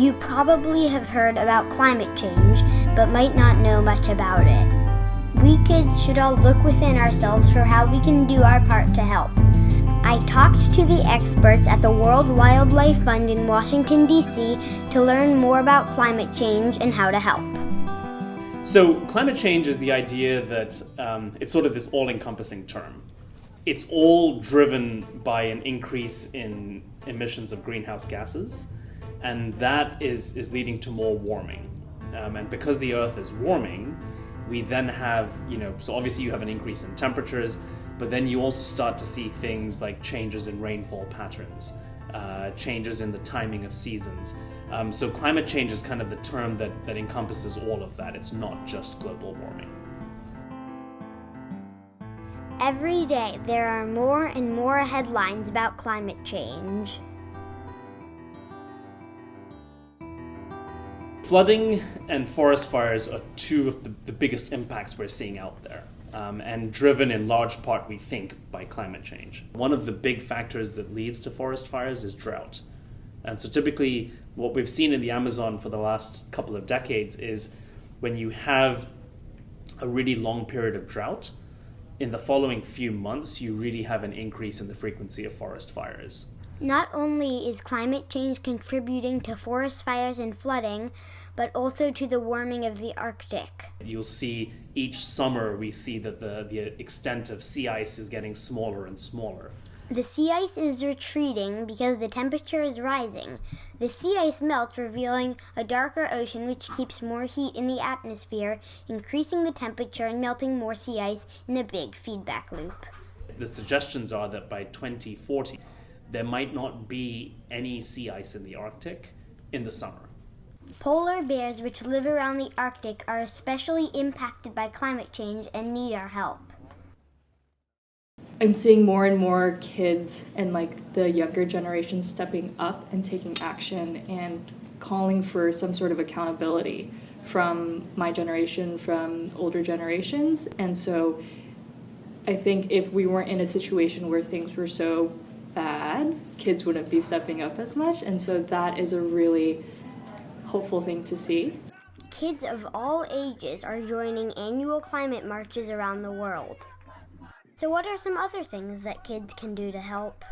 You probably have heard about climate change, but might not know much about it. We kids should all look within ourselves for how we can do our part to help. I talked to the experts at the World Wildlife Fund in Washington, D.C. to learn more about climate change and how to help. So climate change is the idea that it's sort of this all-encompassing term. It's all driven by an increase in emissions of greenhouse gases, and that is leading to more warming. And because the Earth is warming, we then have, so obviously you have an increase in temperatures, but then you also start to see things like changes in rainfall patterns, changes in the timing of seasons. So climate change is kind of the term that encompasses all of that. It's not just global warming. Every day, there are more and more headlines about climate change. Flooding and forest fires are two of the biggest impacts we're seeing out there, and driven in large part, we think, by climate change. One of the big factors that leads to forest fires is drought. And so typically, what we've seen in the Amazon for the last couple of decades is when you have a really long period of drought, in the following few months, you really have an increase in the frequency of forest fires. Not only is climate change contributing to forest fires and flooding, but also to the warming of the Arctic. You'll see each summer we see that the extent of sea ice is getting smaller and smaller. The sea ice is retreating because the temperature is rising. The sea ice melts, revealing a darker ocean which keeps more heat in the atmosphere, increasing the temperature and melting more sea ice in a big feedback loop. The suggestions are that by 2040, there might not be any sea ice in the Arctic in the summer. Polar bears, which live around the Arctic, are especially impacted by climate change and need our help. I'm seeing more and more kids and the younger generation stepping up and taking action and calling for some sort of accountability from my generation, from older generations. And so I think if we weren't in a situation where things were so bad, kids wouldn't be stepping up as much. And so that is a really hopeful thing to see. Kids of all ages are joining annual climate marches around the world. So what are some other things that kids can do to help?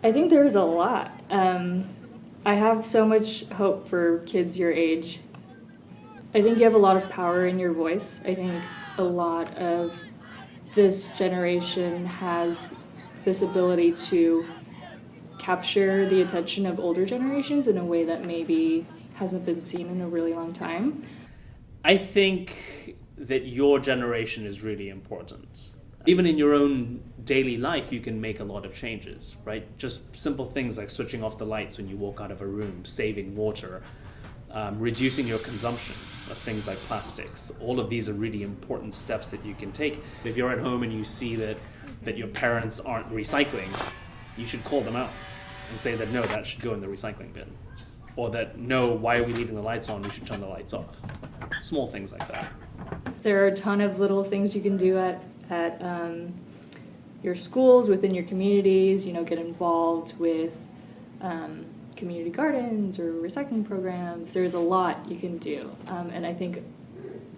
I think there's a lot. I have so much hope for kids your age. I think you have a lot of power in your voice. I think a lot of this generation has this ability to capture the attention of older generations in a way that maybe hasn't been seen in a really long time. I think that your generation is really important. Even in your own daily life, you can make a lot of changes, right? Just simple things like switching off the lights when you walk out of a room, saving water, reducing your consumption of things like plastics. All of these are really important steps that you can take. If you're at home and you see that your parents aren't recycling, you should call them out and say that no, that should go in the recycling bin. Or that no, why are we leaving the lights on? We should turn the lights off. Small things like that. There are a ton of little things you can do at your schools, within your communities, get involved with community gardens or recycling programs. There's a lot you can do. And I think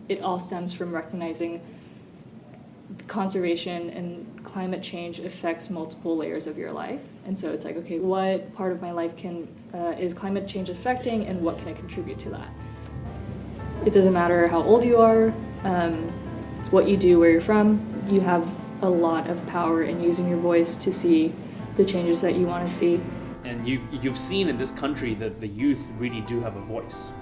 it all stems from recognizing conservation and climate change affects multiple layers of your life. And so it's okay, what part of my life is climate change affecting, and what can I contribute to that? It doesn't matter how old you are, what you do, where you're from. You have a lot of power in using your voice to see the changes that you want to see. And you've seen in this country that the youth really do have a voice.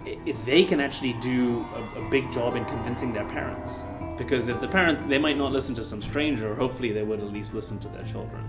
If they can actually do a big job in convincing their parents. Because if the parents, they might not listen to some stranger, hopefully they would at least listen to their children.